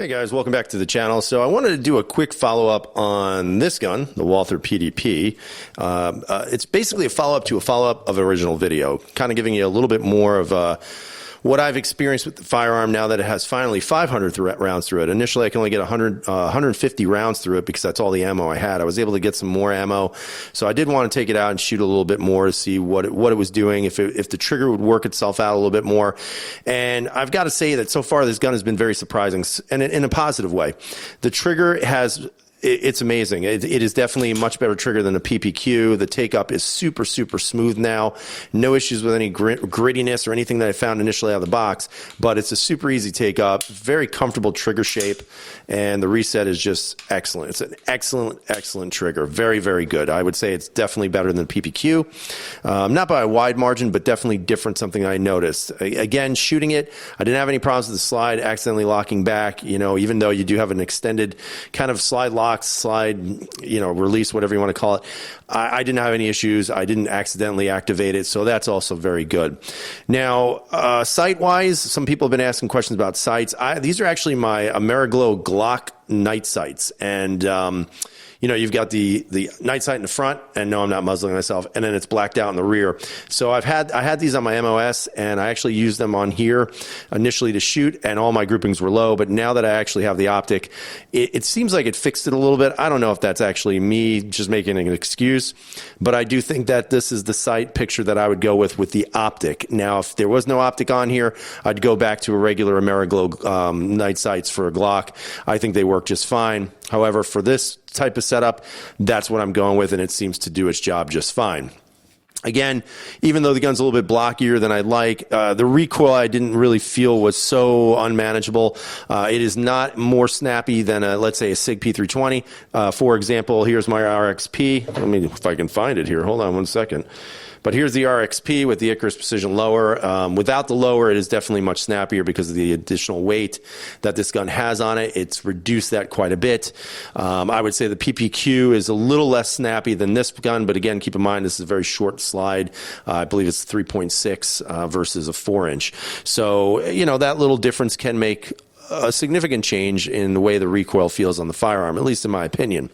Hey guys, welcome back to the channel. So I wanted to do a quick follow-up on this gun, the Walther PDP. It's basically a follow-up to a follow-up of an original video, kind of giving you a little bit more of what I've experienced with the firearm now that it has finally 500 rounds through it. Initially, I can only get 150 rounds through it because that's all the ammo I had. I was able to get some more ammo, so I did want to take it out and shoot a little bit more to see what it was doing, if the trigger would work itself out a little bit more. And I've got to say that so far this gun has been very surprising, and in a positive way. The trigger has... It's amazing. It is definitely a much better trigger than the PPQ. The take-up is super, super smooth now. No issues with any grittiness or anything that I found initially out of the box, but it's a super easy take-up, very comfortable trigger shape, and the reset is just excellent. It's an excellent, excellent trigger. Very, very good. I would say it's definitely better than the PPQ. Not by a wide margin, but definitely different, something I noticed. Again, shooting it, I didn't have any problems with the slide, accidentally locking back, even though you do have an extended kind of slide lock, slide, release, whatever you want to call it. I didn't have any issues. I didn't accidentally activate it, so that's also very good. Now, sight-wise, some people have been asking questions about sights. These are actually my Ameriglow Glock night sights, and you've got the night sight in the front, and no, I'm not muzzling myself, and then it's blacked out in the rear. So I had these on my MOS, and I actually used them on here initially to shoot, and all my groupings were low. But now that I actually have the Optic, it seems like it fixed it a little bit. I don't know if that's actually me just making an excuse, but I do think that this is the sight picture that I would go with the Optic. Now, if there was no Optic on here, I'd go back to a regular Ameriglow night sights for a Glock. I think they work just fine. However, for this type of setup, that's what I'm going with, and it seems to do its job just fine. Again, even though the gun's a little bit blockier than I'd like, the recoil I didn't really feel was so unmanageable. It is not more snappy than, let's say, a SIG P320. For example, here's my RXP. Let me, if I can find it here. Hold on one second. But here's the RXP with the Icarus Precision lower. Without the lower, it is definitely much snappier because of the additional weight that this gun has on it. It's reduced that quite a bit. I would say the PPQ is a little less snappy than this gun, but again, keep in mind this is a very short slide. I believe it's 3.6 versus a 4-inch. So, that little difference can make a significant change in the way the recoil feels on the firearm, at least in my opinion.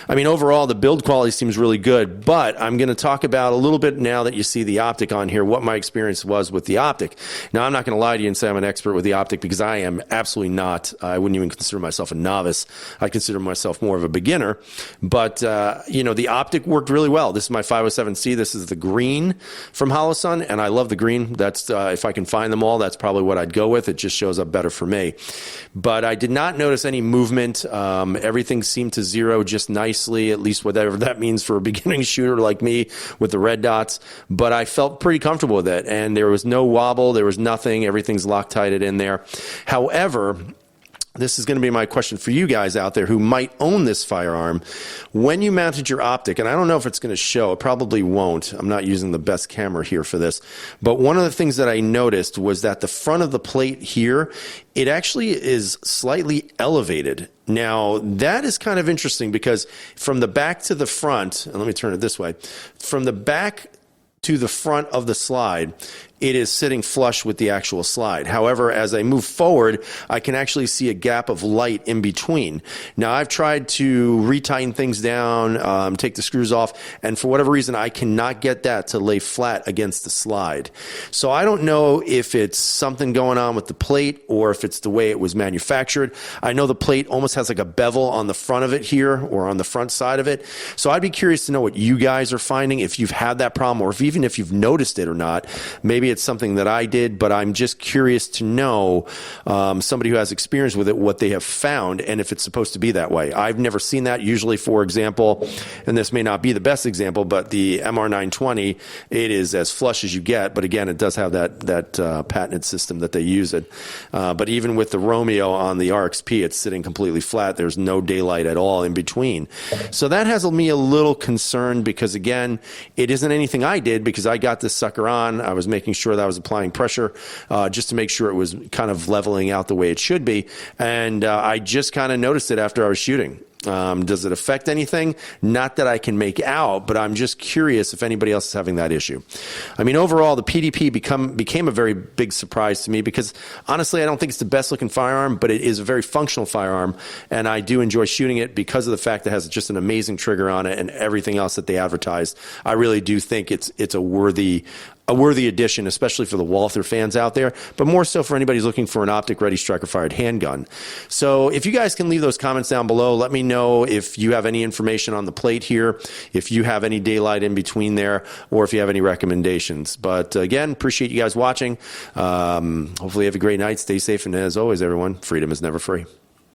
I mean, overall, the build quality seems really good, but I'm going to talk about a little bit now that you see the Optic on here, what my experience was with the Optic. Now, I'm not going to lie to you and say I'm an expert with the Optic because I am absolutely not. I wouldn't even consider myself a novice. I consider myself more of a beginner, but, the Optic worked really well. This is my 507C. This is the green from Holosun, and I love the green. That's, if I can find them all, that's probably what I'd go with. It just shows up better for me. But I did not notice any movement. Everything seemed to zero just nicely, at least whatever that means for a beginning shooter like me with the red dots. But I felt pretty comfortable with it, and there was no wobble. There was nothing. Everything's Loctited in there. However, this is going to be my question for you guys out there who might own this firearm. When you mounted your Optic, and I don't know if it's going to show, it probably won't. I'm not using the best camera here for this. But one of the things that I noticed was that the front of the plate here, it actually is slightly elevated. Now, that is kind of interesting because from the back to the front, and let me turn it this way, from the back to the front of the slide, it is sitting flush with the actual slide. However, as I move forward, I can actually see a gap of light in between. Now, I've tried to retighten things down, take the screws off, and for whatever reason, I cannot get that to lay flat against the slide. So I don't know if it's something going on with the plate or if it's the way it was manufactured. I know the plate almost has like a bevel on the front of it here or on the front side of it. So I'd be curious to know what you guys are finding, if you've had that problem or even if you've noticed it or not. Maybe it's something that I did, but I'm just curious to know, somebody who has experience with it, what they have found and if it's supposed to be that way. I've never seen that. Usually, for example, and this may not be the best example, but the MR920, it is as flush as you get, but again, it does have that patented system that they use it. But even with the Romeo on the RXP, it's sitting completely flat. There's no daylight at all in between. So that has me a little concerned because, again, it isn't anything I did because I got this sucker on. I was making sure that I was applying pressure just to make sure it was kind of leveling out the way it should be. And I just kind of noticed it after I was shooting. Does it affect anything? Not that I can make out, but I'm just curious if anybody else is having that issue. I mean, overall, the PDP became a very big surprise to me because, honestly, I don't think it's the best-looking firearm, but it is a very functional firearm, and I do enjoy shooting it because of the fact that it has just an amazing trigger on it and everything else that they advertised. I really do think it's a worthy addition, especially for the Walther fans out there, but more so for anybody who's looking for an optic-ready striker-fired handgun. So if you guys can leave those comments down below, let me know if you have any information on the plate here, if you have any daylight in between there, or if you have any recommendations. But again, appreciate you guys watching. Hopefully you have a great night. Stay safe, and as always, everyone, freedom is never free.